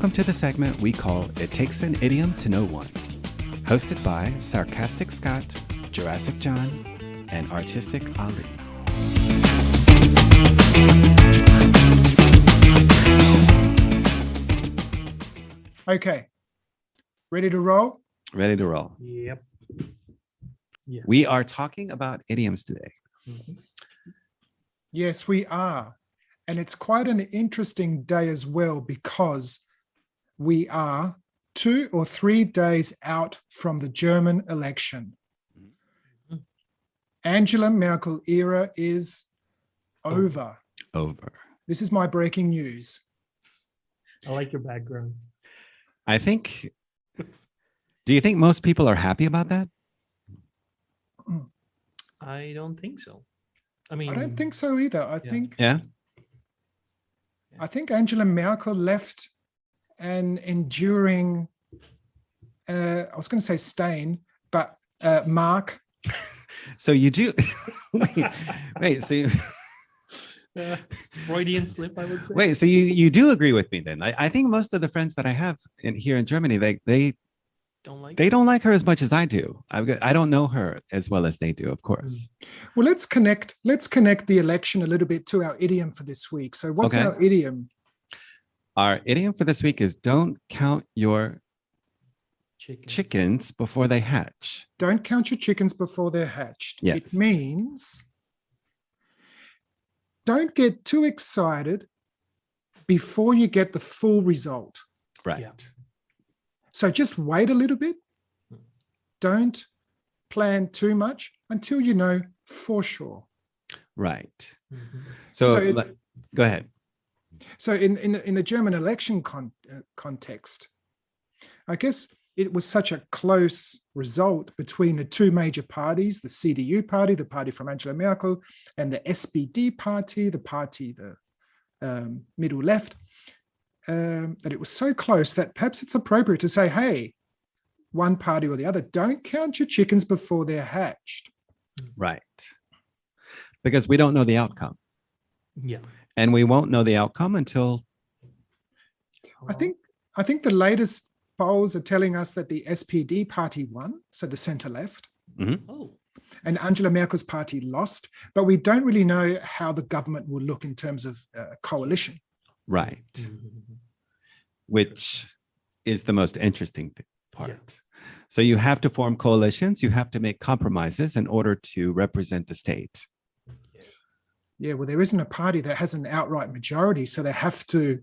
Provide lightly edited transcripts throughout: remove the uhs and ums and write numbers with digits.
Welcome to the segment we call It Takes an Idiom to Know One, hosted by Sarcastic Scott, Jurassic John, and Artistic Ali. Okay, ready to roll? Ready to roll. Yep. Yeah. We are talking about idioms today. Mhm. Yes, we are. And it's quite an interesting day as well because we are 2 or 3 days out from the German election. Mhm. Angela Merkel era is over. Over. This is my breaking news. I like your background. I think, do you think most people are happy about that? I don't think so. I mean, I don't think so either. I Yeah. think Angela Merkel left an enduring, I was going to say stain, but mark. So you do, wait, so you, Freudian slip, I would say. wait, so you do agree with me then? I think most of the friends that I have here in Germany, they don't like her as much as I do. I don't know her as well as they do, of course. Well, let's connect the election a little bit to our idiom for this week. So what's Okay. our idiom? Our idiom for this week is don't count your chickens before they hatch. Don't count your chickens before they're hatched. Yes. It means don't get too excited before you get the full result. Right. Yeah. So just wait a little bit. Don't plan too much until you know for sure. Right. Mhm. So, go ahead. So in the German election context, I guess it was such a close result between the two major parties, the CDU party, the party from Angela Merkel, and the SPD party, the middle left, that it was so close that perhaps it's appropriate to say, hey, one party or the other, don't count your chickens before they're hatched. Right. Because we don't know the outcome. Yeah. And we won't know the outcome until I think the latest polls are telling us that the SPD party won, so the center left, Oh. and Angela Merkel's party lost, but we don't really know how the government will look in terms of coalition. right, Mhm. which is the most interesting part. So you have to form coalitions, you have to make compromises in order to represent the state. Yeah, well, there isn't a party that has an outright majority, so they have to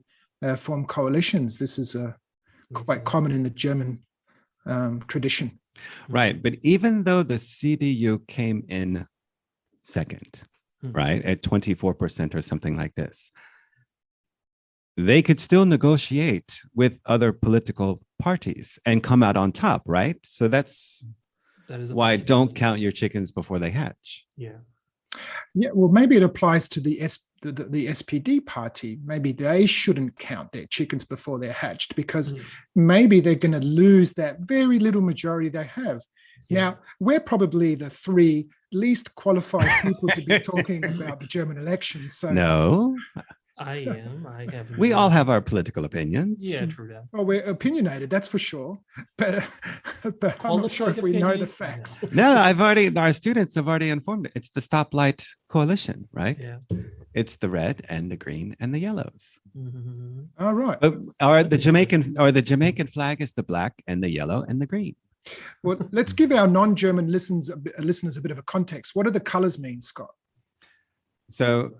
form coalitions. This is quite common in the German tradition. Right. But even though the CDU came in second, Mhm. right, at 24% or something like this, they could still negotiate with other political parties and come out on top, right? So that's That is a why don't possibility. count your chickens before they hatch. Yeah. Yeah, well, maybe it applies to the SPD party. Maybe they shouldn't count their chickens before they're hatched because Mm. maybe they're going to lose that very little majority they have. Yeah. Now, we're probably the 3 least qualified people to be talking about the German election. So, No, I am. I have. we no- all have our political opinions. Yeah, true that. well, we're opinionated, that's for sure. But I'm not sure if Qualified we know the opinion? facts. No, our students have already informed it. It's the stoplight coalition, right? Yeah. It's the red and the green and the yellows. Mhm. All right. But the Jamaican flag is the black and the yellow and the green. Well, let's give our non-German listeners a bit of a context. What do the colors mean, Scott? So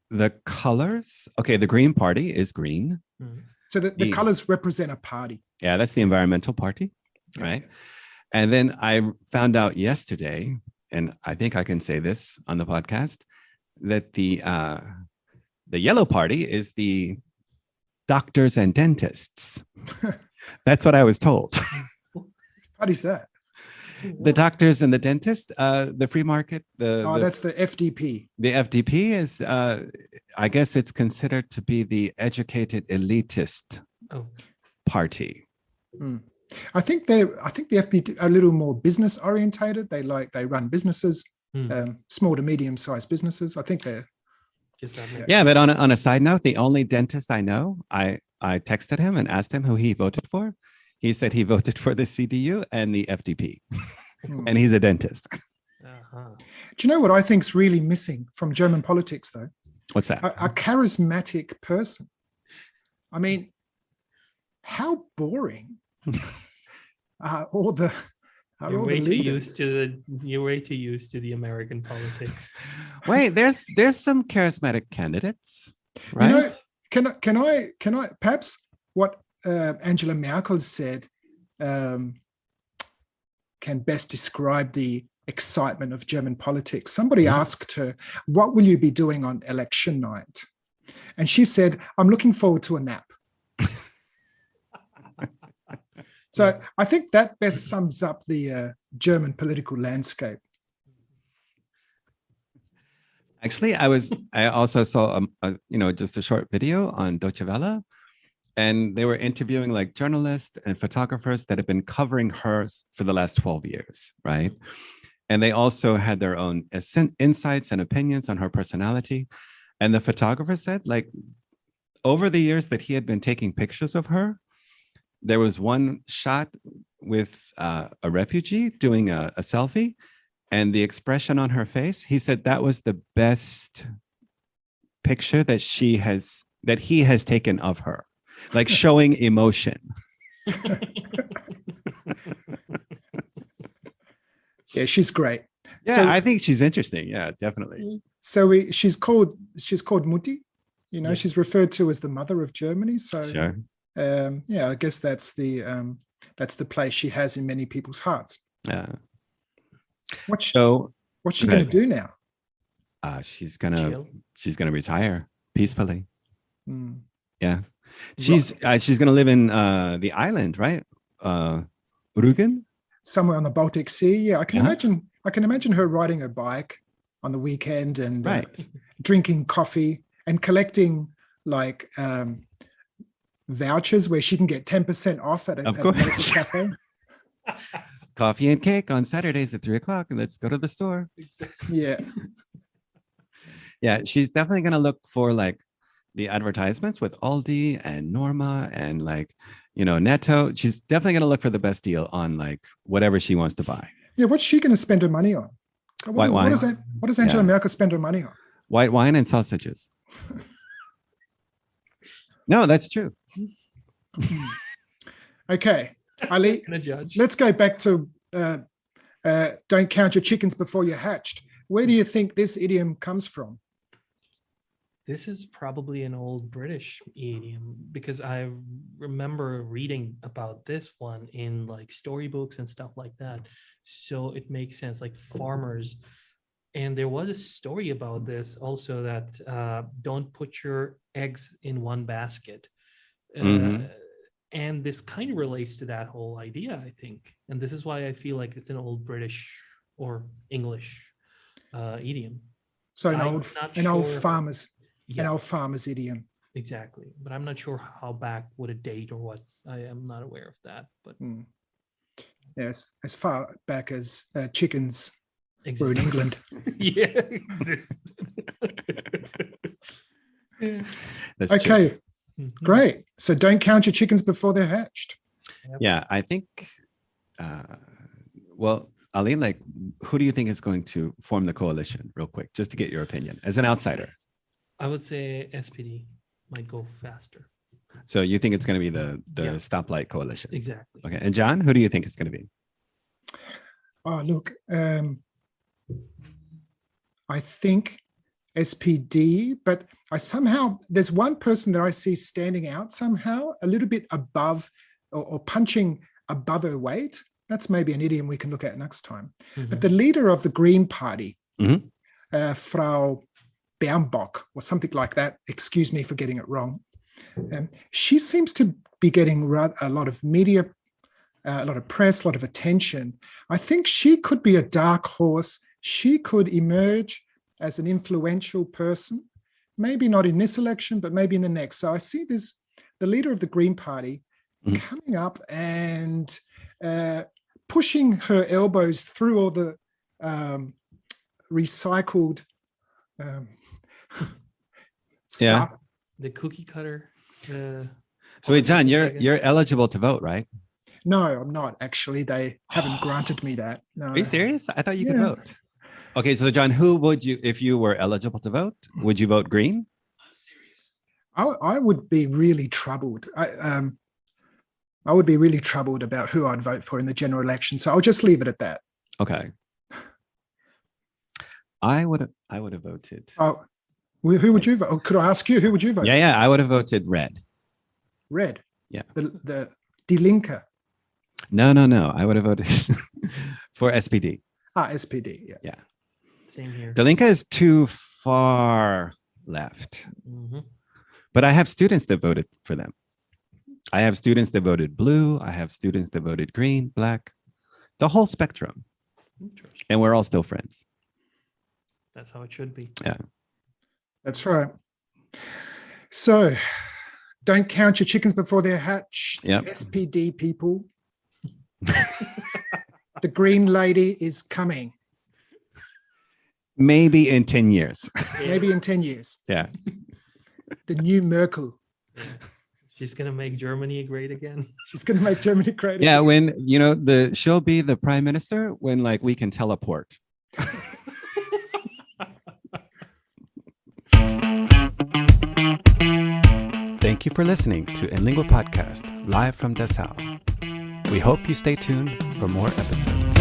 the colors, okay, the Green Party is green. Mhm. So the Yeah. colors represent a party. Yeah, that's the environmental party, right? And then I found out yesterday, and I think I can say this on the podcast, that the yellow party is the doctors and dentists. That's what I was told. Party's that? The doctors and the dentist, the free market, That's the FDP. the FDP is, I guess it's considered to be the educated elitist Oh. party. I think the FDP are a little more business orientated. They run businesses, Hmm. small to medium sized businesses. I think they're Just that. Yeah, but on a side note, the only dentist I know, I texted him and asked him who he voted for. He said he voted for the CDU and the FDP, Hmm. and he's a dentist. Uh-huh. Do you know what I think's really missing from German politics, though? What's that? A charismatic person. I mean, how boring are all the You're way too leaders? used to you're way too used to the American politics. Wait, there's some charismatic candidates, You right? know, can I perhaps what Angela Merkel said can best describe the excitement of German politics. Somebody asked her, "What will you be doing on election night?" And she said, "I'm looking forward to a nap." So Yeah. I think that best sums up the German political landscape. Actually, I also saw just a short video on Deutsche Welle, and they were interviewing like journalists and photographers that have been covering her for the last 12 years, right? And they also had their own insights and opinions on her personality. And the photographer said, like, over the years that he had been taking pictures of her, there was one shot with a refugee doing a selfie, and the expression on her face, he said that was the best picture that he has taken of her, like showing emotion. Yeah, she's great. Yeah, So, I think she's interesting. Yeah, definitely. so she's called Mutti. You know, Yeah. she's referred to as the mother of Germany. So Sure. yeah, I guess that's the place she has in many people's hearts. Yeah. What's she So going to do now? she's gonna Chill. retire peacefully. Hmm. Yeah, she's gonna live in the island, right? Rügen. Somewhere on the Baltic Sea. Yeah, I can Uh-huh. imagine. I can imagine her riding her bike on the weekend and Right. drinking coffee and collecting like vouchers where she can get 10% off at a Of local course. cafe. Coffee and cake on Saturdays at 3:00, and let's go to the store. Yeah. Yeah, she's definitely gonna look for like the advertisements with Aldi and Norma and like Netto. She's definitely gonna look for the best deal on like whatever she wants to buy. Yeah. What's she going to spend her money on? White wine. What does Angela Yeah. Merkel spend her money on? White wine and sausages. No, that's true. Okay, Ali, Gonna judge. let's go back to don't count your chickens before you're hatched. Where do you think this idiom comes from? This is probably an old British idiom because I remember reading about this one in like storybooks and stuff like that. So it makes sense, like farmers. And there was a story about this also that don't put your eggs in one basket. Mhm. And this kind of relates to that whole idea, I think. And this is why I feel like it's an old British or English idiom. So I'm an old not sure. farmer's Yeah, an old farmer's idiom. exactly. But I'm not sure how back would it date or what. I am not aware of that. But Hmm. Yeah, as far back as chickens were in exists. England. Yeah, exists. Yeah. That's true. Okay, Mhm. great. So don't count your chickens before they're hatched. Yeah, I think. Well, Ali, like, who do you think is going to form the coalition, real quick, just to get your opinion as an outsider? I would say SPD might go faster. So you think it's going to be the Yeah. stoplight coalition? Exactly. Okay, and John, who do you think it's going to be? Oh, look, I think SPD, but there's one person that I see standing out somehow, a little bit above or punching above her weight. That's maybe an idiom we can look at next time. Mhm. But the leader of the Green Party, Mhm. Frau Bernbock, or something like that, excuse me for getting it wrong, she seems to be getting a lot of media, a lot of press, a lot of attention. I think she could be a dark horse. She could emerge as an influential person, maybe not in this election, but maybe in the next. So I see the leader of the Green Party coming up and pushing her elbows through all the recycled stuff. The cookie cutter. So wait, John, Politics, I guess. you're eligible to vote, right? No, I'm not actually. They haven't granted me that. No. Are you serious? I thought you could Yeah. vote. Okay, so John, who would you, if you were eligible to vote, would you vote green? I would be really troubled. I would be really troubled about who I'd vote for in the general election. So I'll just leave it at that. Okay. I would have voted. Oh, who would you vote? Oh, could I ask you, who would you vote? Yeah, I would have voted red. Red. Yeah. The Die Linke. No. I would have voted for SPD. SPD. Yeah. Yeah. Same here. The Linke is too far left. Mhm. But I have students that voted for them. I have students that voted blue. I have students that voted green, black, the whole spectrum. Interesting. And we're all still friends. That's how it should be. That's right. So don't count your chickens before they're hatched. Yep. SPD people. The green lady is coming. Maybe in 10 years. Maybe in 10 years. Yeah. The new Merkel. Yeah. She's gonna make Germany great again. She's going to make Germany great. Yeah. again. When, she'll be the prime minister when like we can teleport. Thank you for listening to Enlingua Podcast, live from Dessau. We hope you stay tuned for more episodes.